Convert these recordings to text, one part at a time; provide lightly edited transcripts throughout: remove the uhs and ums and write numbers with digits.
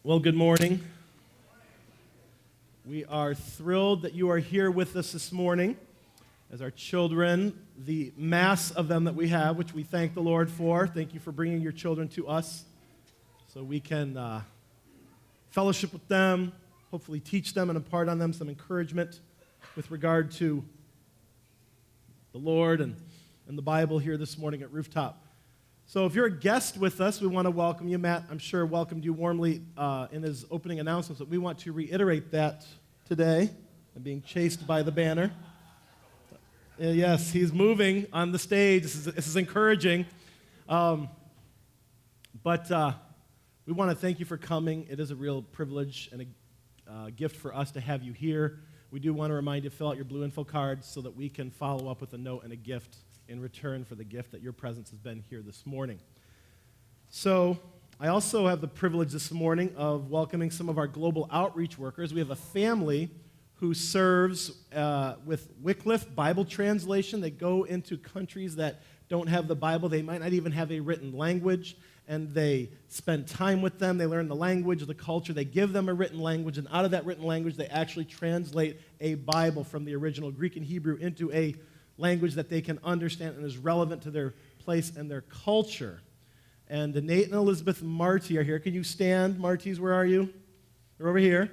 Well, good morning. We are thrilled that you are here with us this morning as our children, the mass of them that we have, which we thank the Lord for. Thank you for bringing your children to us so we can fellowship with them, hopefully teach them and impart on them some encouragement with regard to the Lord and the Bible here this morning at Rooftop. So if you're a guest with us, we want to welcome you. Matt, I'm sure, welcomed you warmly in his opening announcements, but we want to reiterate that today. I'm being chased by the banner. Yes, he's moving on the stage. This is encouraging. But we want to thank you for coming. It is a real privilege and a gift for us to have you here. We do want to remind you to fill out your blue info cards so that we can follow up with a note and a gift in return for the gift that your presence has been here this morning. So I also have the privilege this morning of welcoming some of our global outreach workers. We have a family who serves with Wycliffe Bible translation. They go into countries that don't have the Bible. They might not even have a written language, and they spend time with them. They learn the language, the culture. They give them a written language, and out of that written language, they actually translate a Bible from the original Greek and Hebrew into a language that they can understand and is relevant to their place and their culture. And Nate and Elizabeth Marty are here. Can you stand? Martys, where are you? They're over here.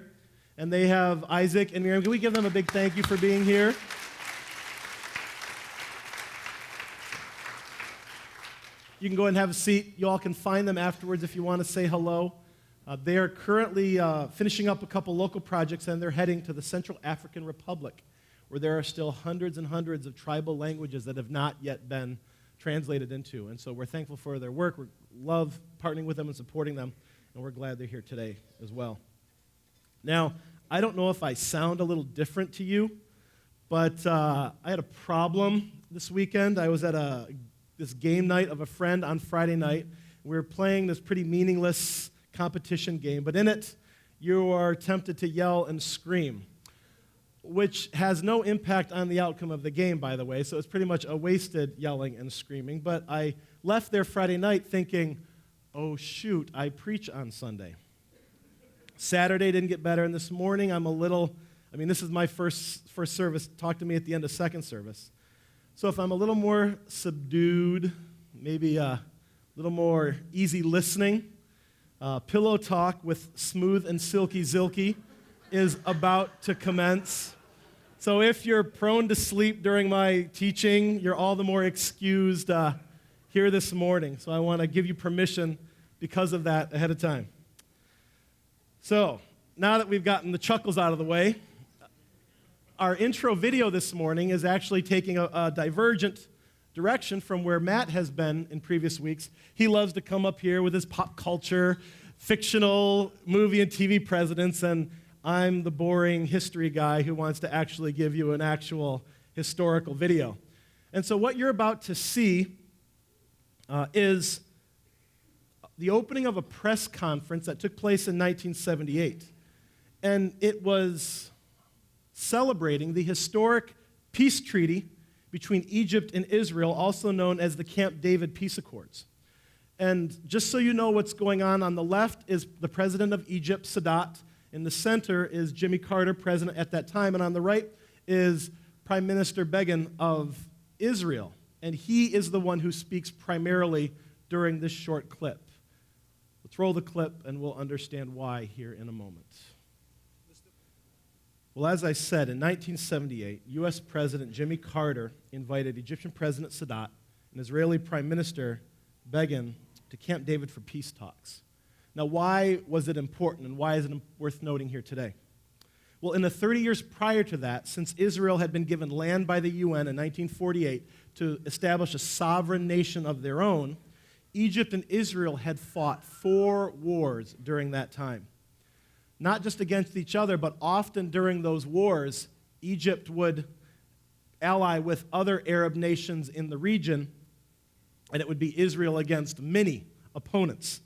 And they have Isaac and Miriam. Can we give them a big thank you for being here? You can go ahead and have a seat. You all can find them afterwards if you want to say hello. They are currently finishing up a couple local projects, and they're heading to the Central African Republic, where there are still hundreds and hundreds of tribal languages that have not yet been translated into. And so we're thankful for their work. We love partnering with them and supporting them, and we're glad they're here today as well. Now, I don't know if I sound a little different to you, but I had a problem this weekend. I was at this game night of a friend on Friday night. We were playing this pretty meaningless competition game, but in it, you are tempted to yell and scream, which has no impact on the outcome of the game, by the way, so it's pretty much a wasted yelling and screaming. But I left there Friday night thinking, oh, shoot, I preach on Sunday. Saturday didn't get better, and this morning this is my first service. Talk to me at the end of second service. So if I'm a little more subdued, maybe a little more easy listening, pillow talk with Smooth and Silky Zilky is about to commence. So if you're prone to sleep during my teaching, you're all the more excused here this morning. So I want to give you permission because of that ahead of time. So now that we've gotten the chuckles out of the way, our intro video this morning is actually taking a divergent direction from where Matt has been in previous weeks. He loves to come up here with his pop culture, fictional movie and TV presidents, and I'm the boring history guy who wants to actually give you an actual historical video. And so what you're about to see is the opening of a press conference that took place in 1978. And it was celebrating the historic peace treaty between Egypt and Israel, also known as the Camp David Peace Accords. And just so you know what's going on the left is the president of Egypt, Sadat. In the center is Jimmy Carter, president at that time. And on the right is Prime Minister Begin of Israel. And he is the one who speaks primarily during this short clip. Let's roll the clip, and we'll understand why here in a moment. Well, as I said, in 1978, U.S. President Jimmy Carter invited Egyptian President Sadat and Israeli Prime Minister Begin to Camp David for peace talks. Now, why was it important, and why is it worth noting here today? Well, in the 30 years prior to that, since Israel had been given land by the UN in 1948 to establish a sovereign nation of their own, Egypt and Israel had fought 4 wars during that time. Not just against each other, but often during those wars, Egypt would ally with other Arab nations in the region, and it would be Israel against many opponents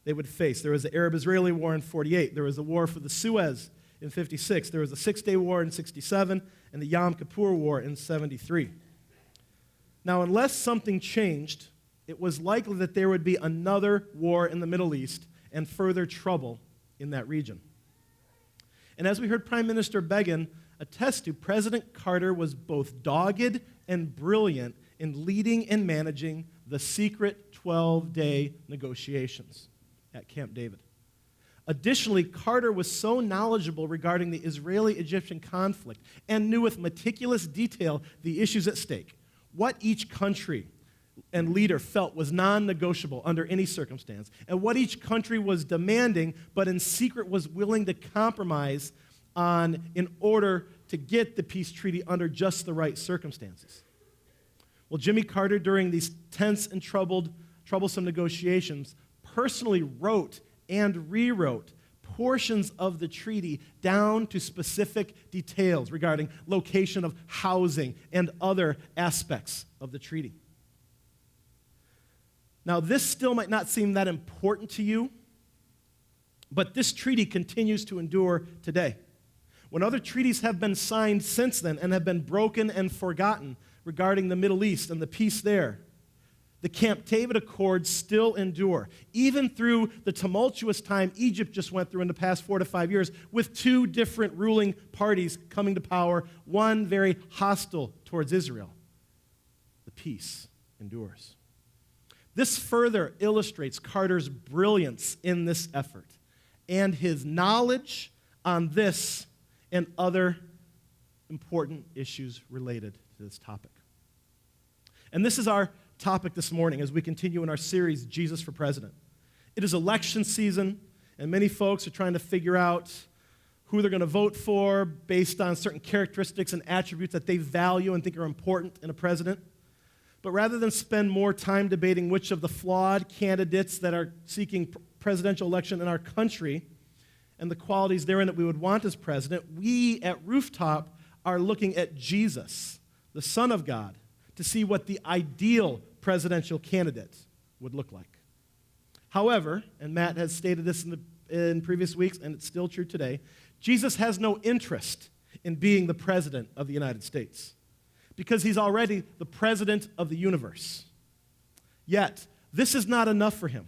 they would face. There was the Arab-Israeli War in 48. There was a war for the Suez in 56. There was the Six-Day War in 67, and the Yom Kippur War in 73. Now, unless something changed, it was likely that there would be another war in the Middle East and further trouble in that region. And as we heard Prime Minister Begin attest to, President Carter was both dogged and brilliant in leading and managing the secret 12-day negotiations at Camp David. Additionally, Carter was so knowledgeable regarding the Israeli-Egyptian conflict and knew with meticulous detail the issues at stake, what each country and leader felt was non-negotiable under any circumstance, and what each country was demanding but in secret was willing to compromise on in order to get the peace treaty under just the right circumstances. Well, Jimmy Carter, during these tense and troublesome negotiations, personally wrote and rewrote portions of the treaty down to specific details regarding location of housing and other aspects of the treaty. Now, this still might not seem that important to you, but this treaty continues to endure today. When other treaties have been signed since then and have been broken and forgotten regarding the Middle East and the peace there, the Camp David Accords still endure, even through the tumultuous time Egypt just went through in the past 4 to 5 years, with 2 different ruling parties coming to power, one very hostile towards Israel. The peace endures. This further illustrates Carter's brilliance in this effort and his knowledge on this and other important issues related to this topic. And this is our topic this morning as we continue in our series, Jesus for President. It is election season, and many folks are trying to figure out who they're going to vote for based on certain characteristics and attributes that they value and think are important in a president. But rather than spend more time debating which of the flawed candidates that are seeking presidential election in our country and the qualities therein that we would want as president, we at Rooftop are looking at Jesus, the Son of God, to see what the ideal presidential candidate would look like. However, and Matt has stated this in previous weeks, and it's still true today, Jesus has no interest in being the president of the United States because he's already the president of the universe. Yet, this is not enough for him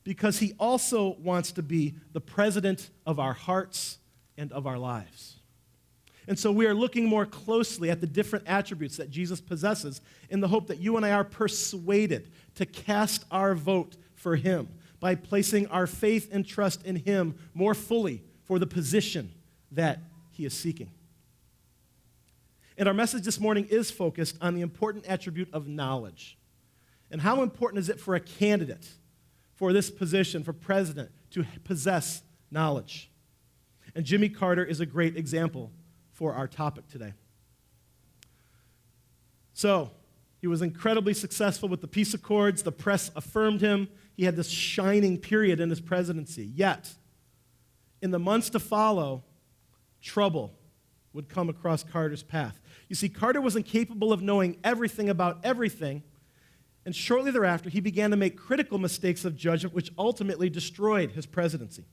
because he also wants to be the president of our hearts and of our lives. And so we are looking more closely at the different attributes that Jesus possesses in the hope that you and I are persuaded to cast our vote for him by placing our faith and trust in him more fully for the position that he is seeking. And our message this morning is focused on the important attribute of knowledge. And how important is it for a candidate for this position, for president, to possess knowledge? And Jimmy Carter is a great example for our topic today. So, he was incredibly successful with the peace accords. The press affirmed him. He had this shining period in his presidency. Yet, in the months to follow, trouble would come across Carter's path. You see, Carter was incapable of knowing everything about everything, and shortly thereafter, he began to make critical mistakes of judgment, which ultimately destroyed his presidency.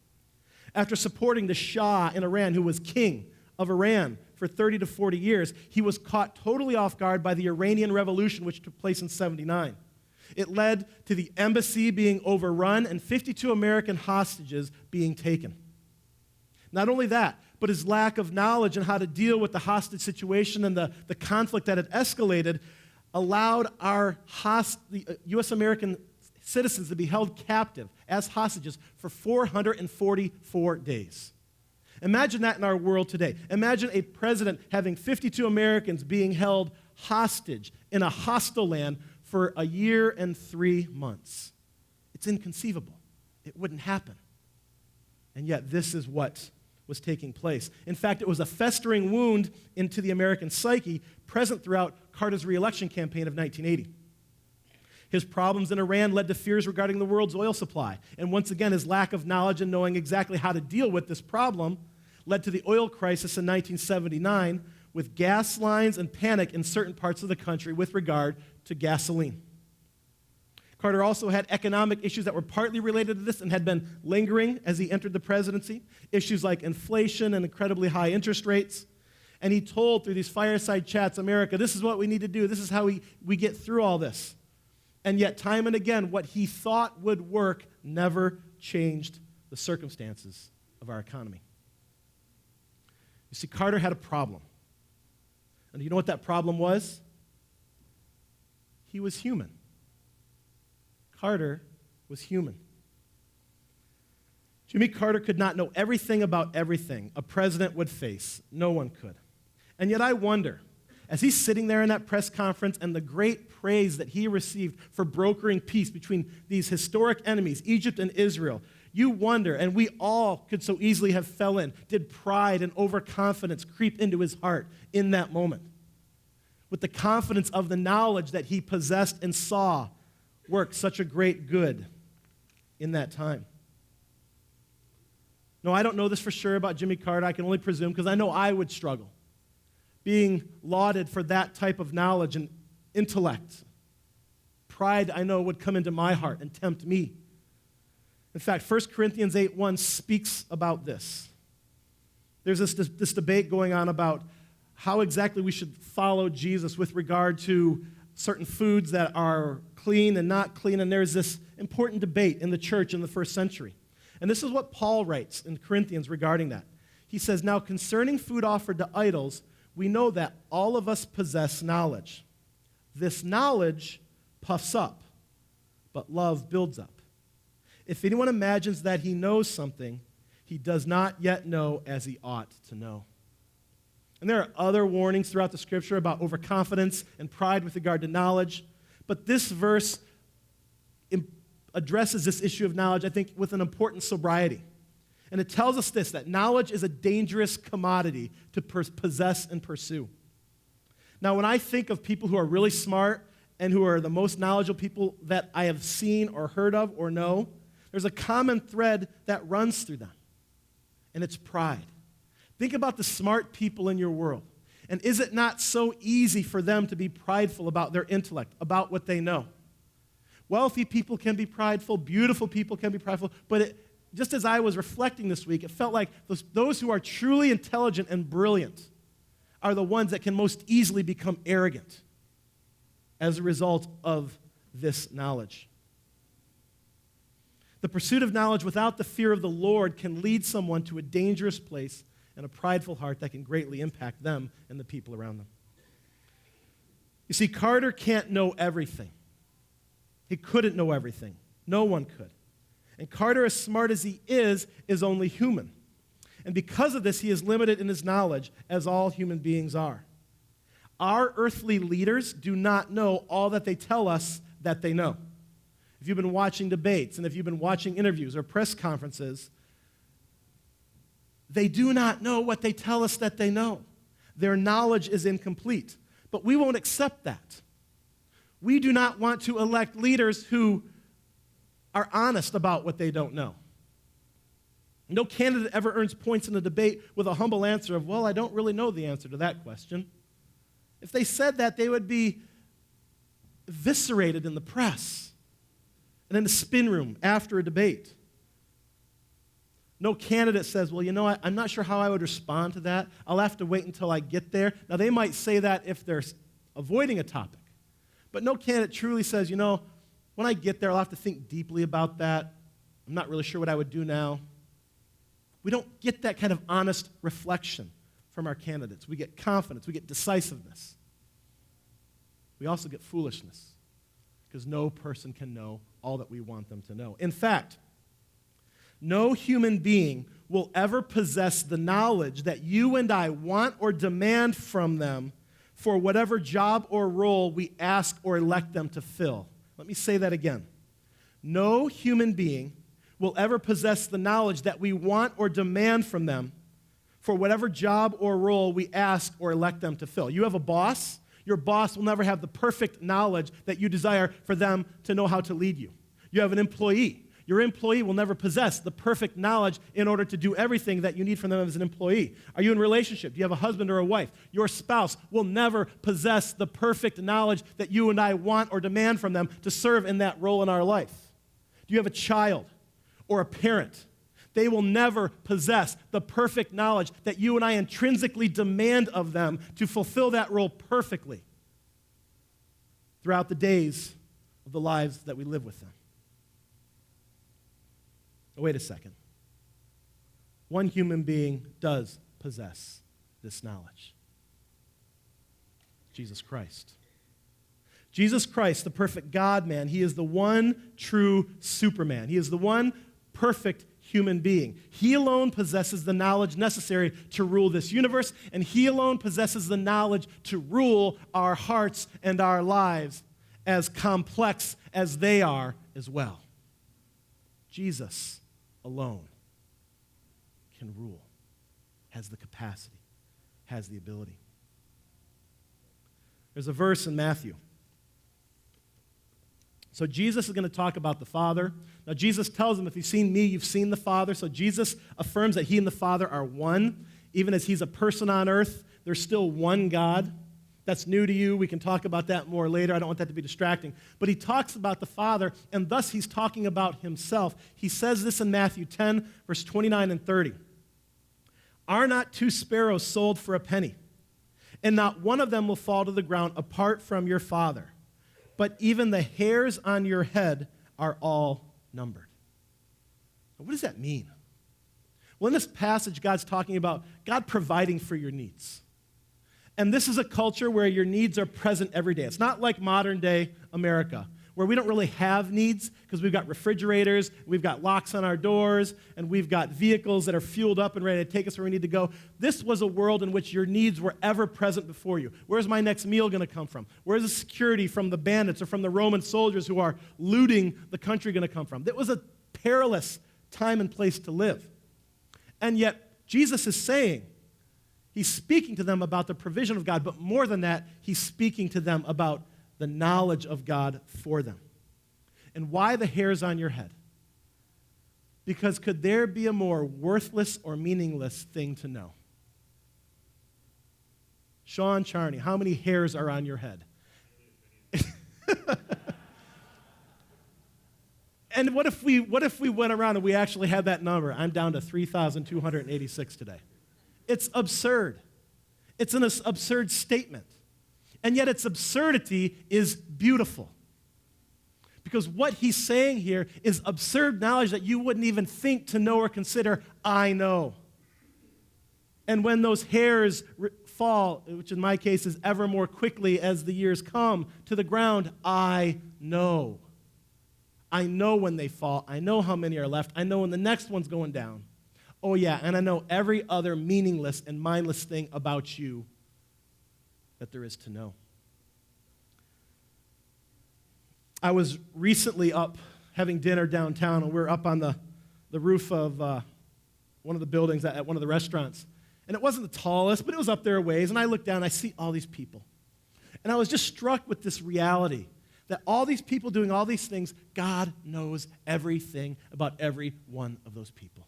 After supporting the Shah in Iran, who was king of Iran for 30 to 40 years, he was caught totally off guard by the Iranian Revolution, which took place in 79. It led to the embassy being overrun and 52 American hostages being taken. Not only that, but his lack of knowledge on how to deal with the hostage situation and the conflict that had escalated allowed the U.S. American citizens to be held captive as hostages for 444 days. Imagine that in our world today. Imagine a president having 52 Americans being held hostage in a hostile land for a year and 3 months. It's inconceivable. It wouldn't happen. And yet this is what was taking place. In fact, it was a festering wound into the American psyche present throughout Carter's re-election campaign of 1980. His problems in Iran led to fears regarding the world's oil supply. And once again, his lack of knowledge and knowing exactly how to deal with this problem led to the oil crisis in 1979 with gas lines and panic in certain parts of the country with regard to gasoline. Carter also had economic issues that were partly related to this and had been lingering as he entered the presidency, issues like inflation and incredibly high interest rates. And he told through these fireside chats, America, this is what we need to do. This is how we get through all this. And yet, time and again, what he thought would work never changed the circumstances of our economy. You see, Carter had a problem. And you know what that problem was? He was human. Carter was human. Jimmy Carter could not know everything about everything a president would face. No one could. And yet I wonder, as he's sitting there in that press conference and the great praise that he received for brokering peace between these historic enemies, Egypt and Israel, you wonder, and we all could so easily have fell in, did pride and overconfidence creep into his heart in that moment? With the confidence of the knowledge that he possessed and saw work such a great good in that time. No, I don't know this for sure about Jimmy Carter. I can only presume because I know I would struggle being lauded for that type of knowledge and intellect. Pride, I know, would come into my heart and tempt me. In fact, 1 Corinthians 8:1 speaks about this. There's this debate going on about how exactly we should follow Jesus with regard to certain foods that are clean and not clean, and there's this important debate in the church in the first century. And this is what Paul writes in Corinthians regarding that. He says, "Now concerning food offered to idols, we know that all of us possess knowledge. This knowledge puffs up, but love builds up. If anyone imagines that he knows something, he does not yet know as he ought to know." And there are other warnings throughout the Scripture about overconfidence and pride with regard to knowledge. But this verse addresses this issue of knowledge, I think, with an important sobriety. And it tells us this, that knowledge is a dangerous commodity to possess and pursue. Now, when I think of people who are really smart and who are the most knowledgeable people that I have seen or heard of or know, there's a common thread that runs through them, and it's pride. Think about the smart people in your world. And is it not so easy for them to be prideful about their intellect, about what they know? Wealthy people can be prideful, beautiful people can be prideful, but just as I was reflecting this week, it felt like those who are truly intelligent and brilliant are the ones that can most easily become arrogant as a result of this knowledge. The pursuit of knowledge without the fear of the Lord can lead someone to a dangerous place and a prideful heart that can greatly impact them and the people around them. You see, Carter can't know everything. He couldn't know everything. No one could. And Carter, as smart as he is only human. And because of this, he is limited in his knowledge, as all human beings are. Our earthly leaders do not know all that they tell us that they know. If you've been watching debates and if you've been watching interviews or press conferences, they do not know what they tell us that they know. Their knowledge is incomplete. But we won't accept that. We do not want to elect leaders who are honest about what they don't know. No candidate ever earns points in a debate with a humble answer of, well, I don't really know the answer to that question. If they said that, they would be eviscerated in the press and in the spin room after a debate. No candidate says, well, you know, I'm not sure how I would respond to that. I'll have to wait until I get there. Now, they might say that if they're avoiding a topic. But no candidate truly says, you know, when I get there, I'll have to think deeply about that. I'm not really sure what I would do now. We don't get that kind of honest reflection from our candidates. We get confidence. We get decisiveness. We also get foolishness because no person can know all that we want them to know. In fact, no human being will ever possess the knowledge that you and I want or demand from them for whatever job or role we ask or elect them to fill. Let me say that again. No human being will ever possess the knowledge that we want or demand from them for whatever job or role we ask or elect them to fill. You have a boss. Your boss will never have the perfect knowledge that you desire for them to know how to lead you. You have an employee. Your employee will never possess the perfect knowledge in order to do everything that you need from them as an employee. Are you in a relationship? Do you have a husband or a wife? Your spouse will never possess the perfect knowledge that you and I want or demand from them to serve in that role in our life. Do you have a child or a parent? They will never possess the perfect knowledge that you and I intrinsically demand of them to fulfill that role perfectly throughout the days of the lives that we live with them. Wait a second. one human being does possess this knowledge. Jesus Christ. Jesus Christ, the perfect God-man, he is the one true Superman. He is the one perfect human being. He alone possesses the knowledge necessary to rule this universe, and he alone possesses the knowledge to rule our hearts and our lives, as complex as they are as well. Jesus alone can rule, has the capacity, has the ability. There's a verse in Matthew. So Jesus is going to talk about the Father. Now Jesus tells him, if you've seen me, you've seen the Father. So Jesus affirms that he and the Father are one. Even as he's a person on earth, there's still one God. That's new to you. We can talk about that more later. I don't want that to be distracting. But he talks about the Father, and thus he's talking about himself. He says this in Matthew 10, verse 29 and 30. Are not 2 sparrows sold for a penny? And not one of them will fall to the ground apart from your Father. But even the hairs on your head are all numbered. Now, what does that mean? Well, in this passage, God's talking about God providing for your needs. And this is a culture where your needs are present every day. It's not like modern day America, where we don't really have needs because we've got refrigerators, we've got locks on our doors, and we've got vehicles that are fueled up and ready to take us where we need to go. This was a world in which your needs were ever present before you. Where's my next meal going to come from? Where's the security from the bandits or from the Roman soldiers who are looting the country going to come from? It was a perilous time and place to live. And yet, Jesus is saying, he's speaking to them about the provision of God, but more than that, he's speaking to them about the knowledge of God for them. And why the hairs on your head? Because could there be a more worthless or meaningless thing to know? Sean Charney, how many hairs are on your head? And what if we went around and we actually had that number? I'm down to 3,286 today. It's absurd. It's an absurd statement. And yet its absurdity is beautiful. Because what he's saying here is absurd knowledge that you wouldn't even think to know or consider, I know. And when those hairs fall, which in my case is ever more quickly as the years come, to the ground, I know. I know when they fall. I know how many are left. I know when the next one's going down. Oh yeah, and I know every other meaningless and mindless thing about you that there is to know. I was recently up having dinner downtown, and we were up on the roof of one of the buildings at one of the restaurants. And it wasn't the tallest, but it was up there a ways, and I looked down, and I see all these people. And I was just struck with this reality that all these people doing all these things, God knows everything about every one of those people.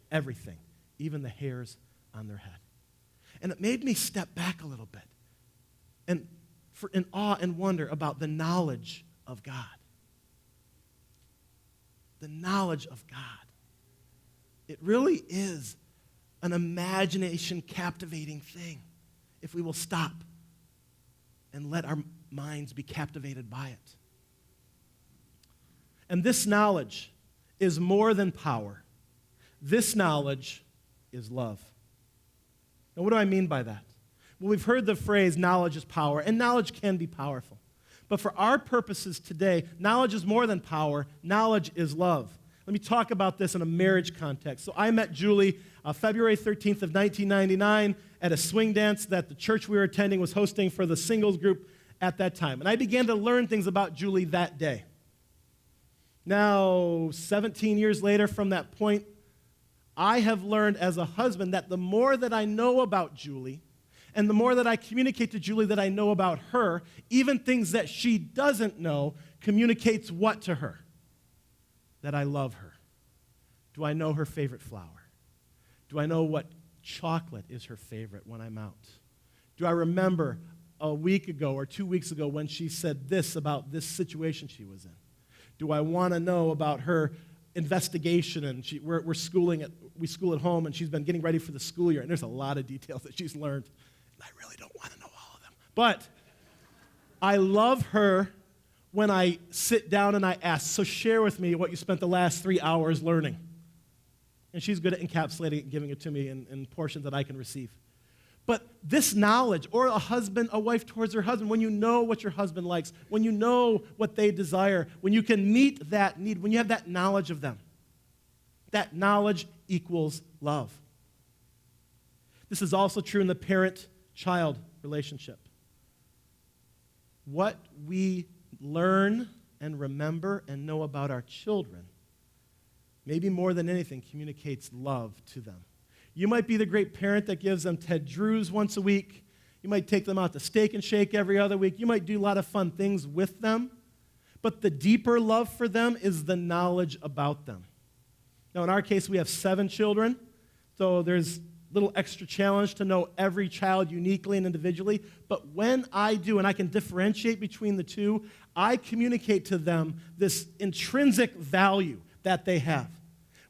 Everything, even the hairs on their head. And it made me step back a little bit and in awe and wonder about the knowledge of God. The knowledge of God. It really is an imagination captivating thing if we will stop and let our minds be captivated by it. And this knowledge is more than power. This knowledge is love. Now, what do I mean by that? Well, we've heard the phrase, knowledge is power, and knowledge can be powerful. But for our purposes today, knowledge is more than power. Knowledge is love. Let me talk about this in a marriage context. So I met Julie February 13th of 1999 at a swing dance that the church we were attending was hosting for the singles group at that time. And I began to learn things about Julie that day. Now, 17 years later from that point, I have learned as a husband that the more that I know about Julie, and the more that I communicate to Julie that I know about her, even things that she doesn't know, communicates what to her? That I love her. Do I know her favorite flower? Do I know what chocolate is her favorite when I'm out? Do I remember a week ago or 2 weeks ago when she said this about this situation she was in? Do I want to know about her investigation? And we school at home, and she's been getting ready for the school year, and there's a lot of details that she's learned. I really don't want to know all of them. But I love her when I sit down and I ask, so share with me what you spent the last 3 hours learning. And she's good at encapsulating it and giving it to me in portions that I can receive. But this knowledge, or a wife towards her husband, when you know what your husband likes, when you know what they desire, when you can meet that need, when you have that knowledge of them, that knowledge equals love. This is also true in the parent-child relationship. What we learn and remember and know about our children, maybe more than anything, communicates love to them. You might be the great parent that gives them Ted Drews once a week. You might take them out to Steak and Shake every other week. You might do a lot of fun things with them. But the deeper love for them is the knowledge about them. Now, in our case, we have 7 children, so there's a little extra challenge to know every child uniquely and individually. But when I do, and I can differentiate between the two, I communicate to them this intrinsic value that they have.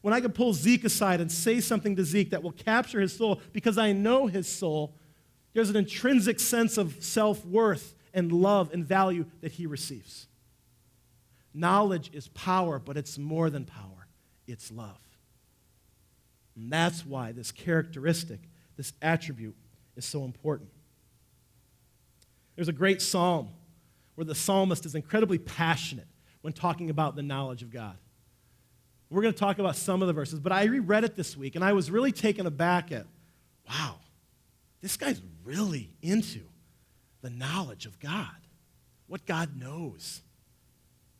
When I can pull Zeke aside and say something to Zeke that will capture his soul because I know his soul, there's an intrinsic sense of self-worth and love and value that he receives. Knowledge is power, but it's more than power. It's love. And that's why this characteristic, this attribute, is so important. There's a great psalm where the psalmist is incredibly passionate when talking about the knowledge of God. We're going to talk about some of the verses, but I reread it this week, and I was really taken aback at, wow, this guy's really into the knowledge of God, what God knows,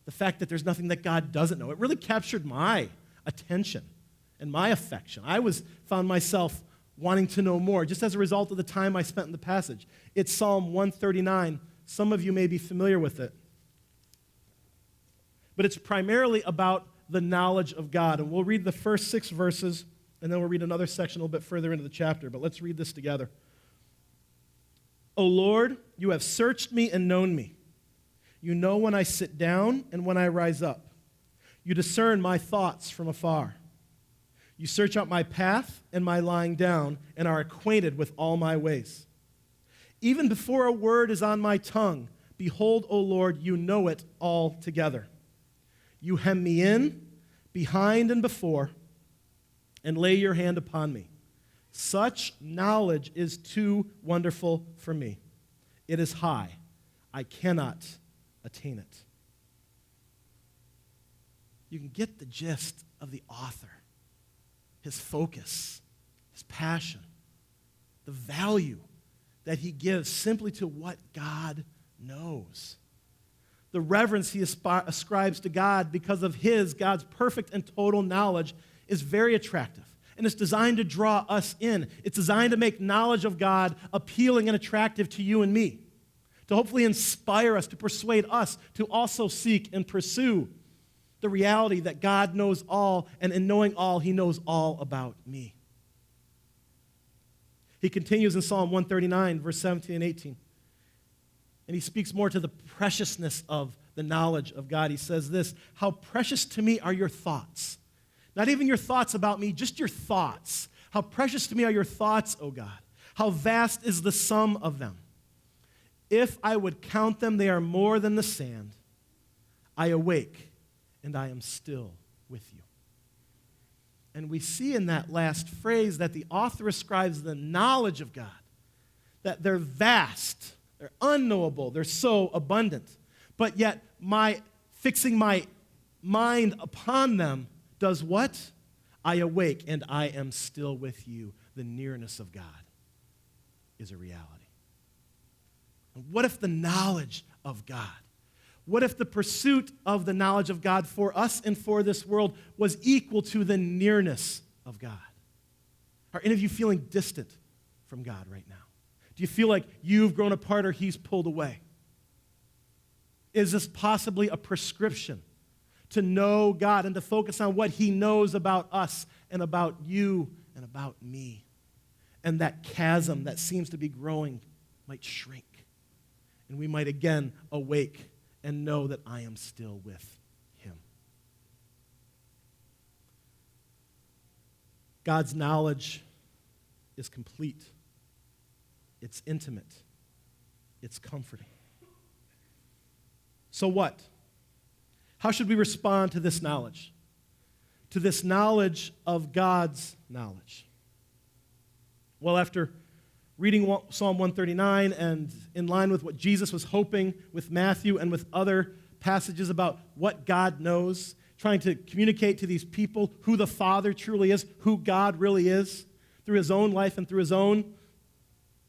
the fact that there's nothing that God doesn't know. It really captured my attention and my affection. I found myself wanting to know more, just as a result of the time I spent in the passage. It's Psalm 139. Some of you may be familiar with it. But it's primarily about the knowledge of God. And we'll read the first 6 verses, and then we'll read another section a little bit further into the chapter. But let's read this together. O Lord, you have searched me and known me. You know when I sit down and when I rise up. You discern my thoughts from afar. You search out my path and my lying down and are acquainted with all my ways. Even before a word is on my tongue, behold, O Lord, you know it altogether. You hem me in, behind and before, and lay your hand upon me. Such knowledge is too wonderful for me. It is high. I cannot attain it. You can get the gist of the author, his focus, his passion, the value that he gives simply to what God knows. The reverence he ascribes to God because of God's perfect and total knowledge is very attractive. And it's designed to draw us in. It's designed to make knowledge of God appealing and attractive to you and me, to hopefully inspire us, to persuade us to also seek and pursue the reality that God knows all, and in knowing all, he knows all about me. He continues in Psalm 139, verse 17 and 18. And he speaks more to the preciousness of the knowledge of God. He says this, how precious to me are your thoughts. Not even your thoughts about me, just your thoughts. How precious to me are your thoughts, O God. How vast is the sum of them. If I would count them, they are more than the sand. I awake, and I am still with you. And we see in that last phrase that the author ascribes the knowledge of God, that they're vast, they're unknowable, they're so abundant. But yet, fixing my mind upon them does what? I awake, and I am still with you. The nearness of God is a reality. And what if the knowledge of God, what if the pursuit of the knowledge of God for us and for this world was equal to the nearness of God? Are any of you feeling distant from God right now? Do you feel like you've grown apart or he's pulled away? Is this possibly a prescription to know God and to focus on what he knows about us and about you and about me? And that chasm that seems to be growing might shrink. And we might again awake and know that I am still with him. God's knowledge is complete. It's intimate. It's comforting. So what? How should we respond to this knowledge? to this knowledge of God's knowledge? Well, after reading Psalm 139 and in line with what Jesus was hoping with Matthew and with other passages about what God knows, trying to communicate to these people who the Father truly is, who God really is, through his own life and through his own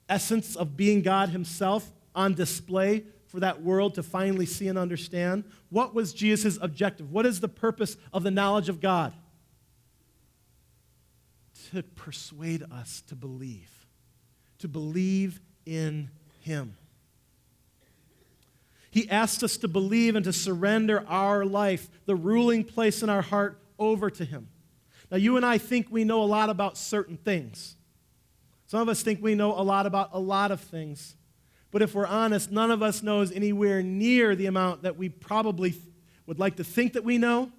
essence of being God himself on display for that world to finally see and understand. What was Jesus' objective? What is the purpose of the knowledge of God? To persuade us to believe in him. He asks us to believe and to surrender our life, the ruling place in our heart, over to him. Now, you and I think we know a lot about certain things. Some of us think we know a lot about a lot of things. But if we're honest, none of us knows anywhere near the amount that we probably would like to think that we know.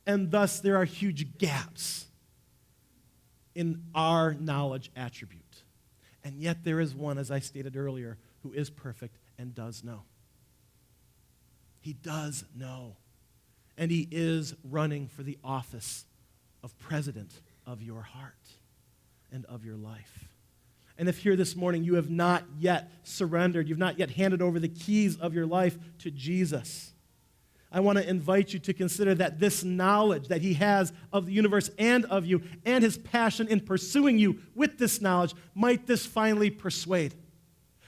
And thus, there are huge gaps in our knowledge attribute. And yet there is one, as I stated earlier, who is perfect and does know. He does know. And he is running for the office of president of your heart and of your life. And if here this morning you have not yet surrendered, you've not yet handed over the keys of your life to Jesus, I want to invite you to consider that this knowledge that he has of the universe and of you, and his passion in pursuing you with this knowledge, might this finally persuade?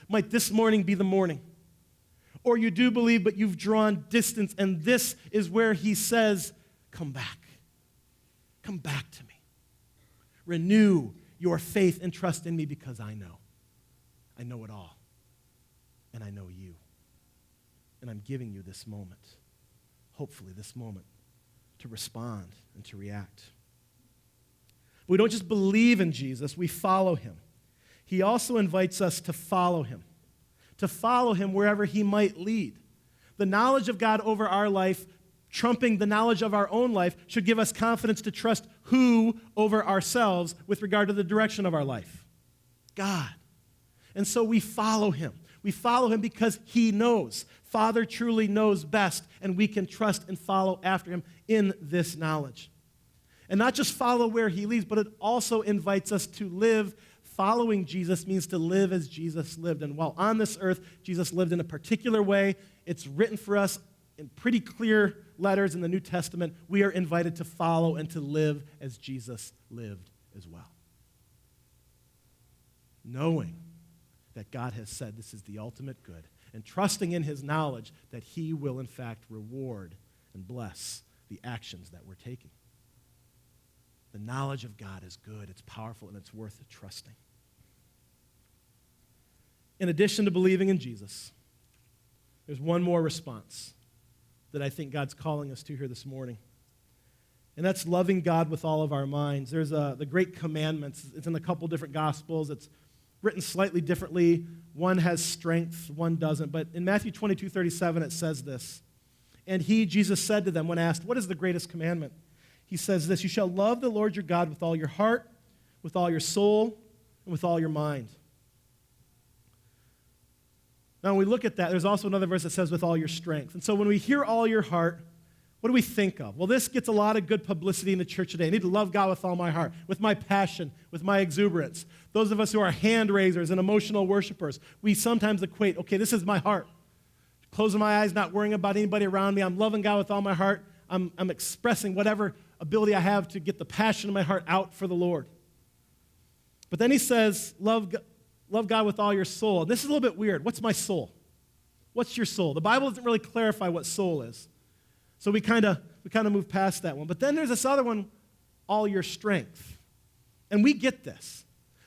Might this morning be the morning? Or you do believe, but you've drawn distance, and this is where he says, come back. Come back to me. Renew your faith and trust in me, because I know. I know it all. And I know you. And I'm giving you this moment. Hopefully this moment, to respond and to react. We don't just believe in Jesus, we follow him. He also invites us to follow him wherever he might lead. The knowledge of God over our life, trumping the knowledge of our own life, should give us confidence to trust who over ourselves with regard to the direction of our life? God. And so we follow him. We follow him because he knows. Father truly knows best, and we can trust and follow after him in this knowledge. And not just follow where he leads, but it also invites us to live. Following Jesus means to live as Jesus lived. And while on this earth, Jesus lived in a particular way. It's written for us in pretty clear letters in the New Testament. We are invited to follow and to live as Jesus lived as well. Knowing that God has said this is the ultimate good, and trusting in his knowledge that he will, in fact, reward and bless the actions that we're taking. The knowledge of God is good, it's powerful, and it's worth trusting. In addition to believing in Jesus, there's one more response that I think God's calling us to here this morning. And that's loving God with all of our minds. There's the Great Commandments. It's in a couple different Gospels. It's written slightly differently. One has strength, one doesn't. But in Matthew 22:37, it says this. And he, Jesus, said to them when asked, what is the greatest commandment? He says this, you shall love the Lord your God with all your heart, with all your soul, and with all your mind. Now, when we look at that, there's also another verse that says with all your strength. And so when we hear all your heart, what do we think of? Well, this gets a lot of good publicity in the church today. I need to love God with all my heart, with my passion, with my exuberance. Those of us who are hand raisers and emotional worshipers, we sometimes equate, okay, this is my heart. Closing my eyes, not worrying about anybody around me. I'm loving God with all my heart. I'm expressing whatever ability I have to get the passion in my heart out for the Lord. But then he says, love God with all your soul. And this is a little bit weird. What's my soul? What's your soul? The Bible doesn't really clarify what soul is. So we kind of move past that one. But then there's this other one, all your strength. And we get this.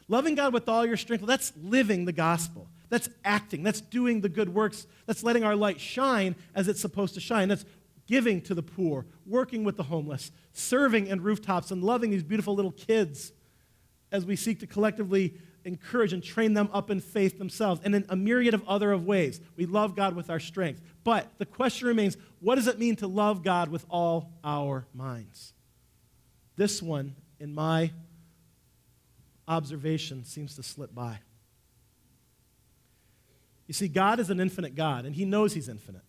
Loving God with all your strength, well, that's living the gospel. That's acting. That's doing the good works. That's letting our light shine as it's supposed to shine. That's giving to the poor, working with the homeless, serving in rooftops, and loving these beautiful little kids as we seek to collectively encourage and train them up in faith themselves, and in a myriad of other ways. We love God with our strength. But the question remains, what does it mean to love God with all our minds? This one, in my observation, seems to slip by. You see, God is an infinite God, and he knows he's infinite.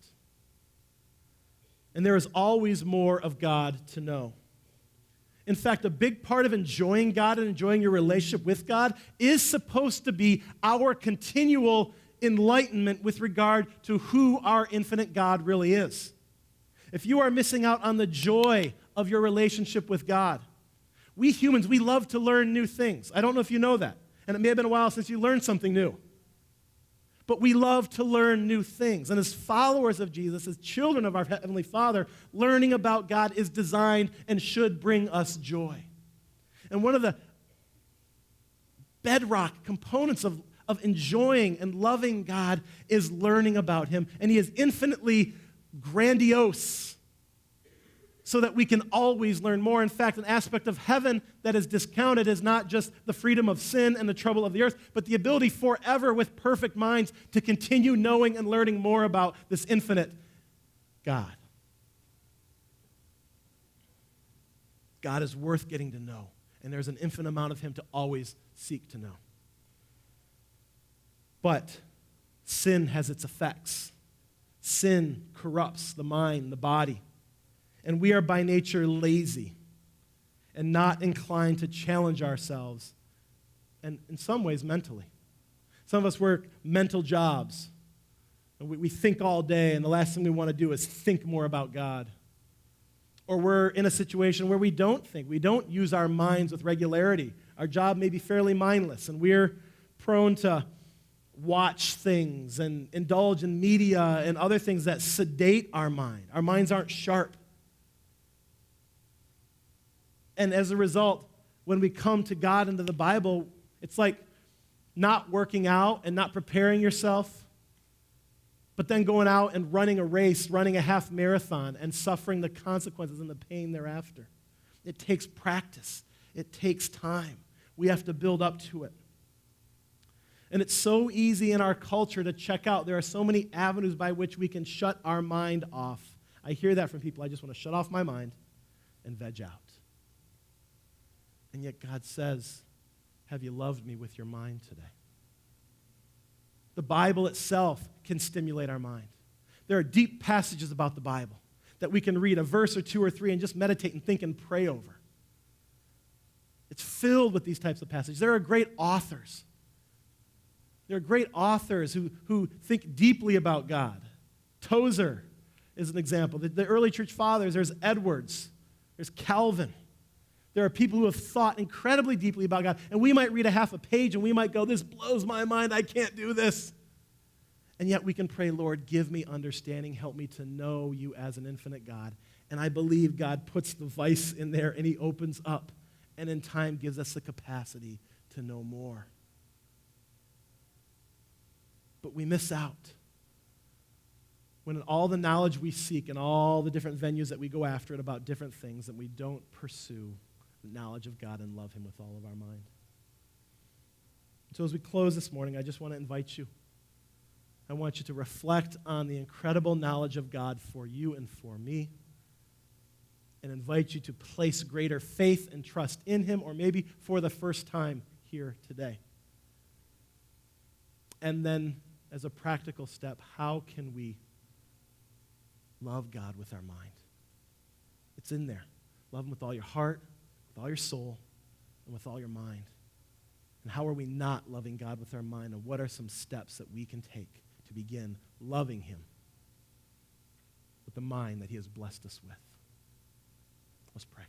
And there is always more of God to know. In fact, a big part of enjoying God and enjoying your relationship with God is supposed to be our continual enlightenment with regard to who our infinite God really is. If you are missing out on the joy of your relationship with God, we humans, we love to learn new things. I don't know if you know that, and it may have been a while since you learned something new. But we love to learn new things. And as followers of Jesus, as children of our Heavenly Father, learning about God is designed and should bring us joy. And one of the bedrock components of enjoying and loving God is learning about Him. And He is infinitely grandiose so that we can always learn more. In fact, an aspect of heaven that is discounted is not just the freedom of sin and the trouble of the earth, but the ability forever with perfect minds to continue knowing and learning more about this infinite God. God is worth getting to know, and there's an infinite amount of Him to always seek to know. But sin has its effects. Sin corrupts the mind, the body. And we are by nature lazy and not inclined to challenge ourselves, and in some ways mentally. Some of us work mental jobs, and we think all day, and the last thing we want to do is think more about God. Or we're in a situation where we don't think. We don't use our minds with regularity. Our job may be fairly mindless, and we're prone to watch things and indulge in media and other things that sedate our mind. Our minds aren't sharp. And as a result, when we come to God and to the Bible, it's like not working out and not preparing yourself, but then going out and running a race, running a half marathon, and suffering the consequences and the pain thereafter. It takes practice. It takes time. We have to build up to it. And it's so easy in our culture to check out. There are so many avenues by which we can shut our mind off. I hear that from people. I just want to shut off my mind and veg out. And yet God says, have you loved me with your mind today? The Bible itself can stimulate our mind. There are deep passages about the Bible that we can read a verse or two or three and just meditate and think and pray over. It's filled with these types of passages. There are great authors. There are great authors who think deeply about God. Tozer is an example. The early church fathers, there's Edwards, there's Calvin. There are people who have thought incredibly deeply about God, and we might read a half a page and we might go, this blows my mind, I can't do this. And yet we can pray, Lord, give me understanding, help me to know you as an infinite God. And I believe God puts the vice in there and He opens up, and in time gives us the capacity to know more. But we miss out when all the knowledge we seek and all the different venues that we go after it about different things, that we don't pursue the knowledge of God and love Him with all of our mind. So as we close this morning, I just want to invite you. I want you to reflect on the incredible knowledge of God for you and for me, and invite you to place greater faith and trust in Him, or maybe for the first time here today. And then, as a practical step, how can we love God with our mind? It's in there. Love Him with all your heart, with all your soul, and with all your mind. And how are we not loving God with our mind? And what are some steps that we can take to begin loving Him with the mind that He has blessed us with? Let's pray.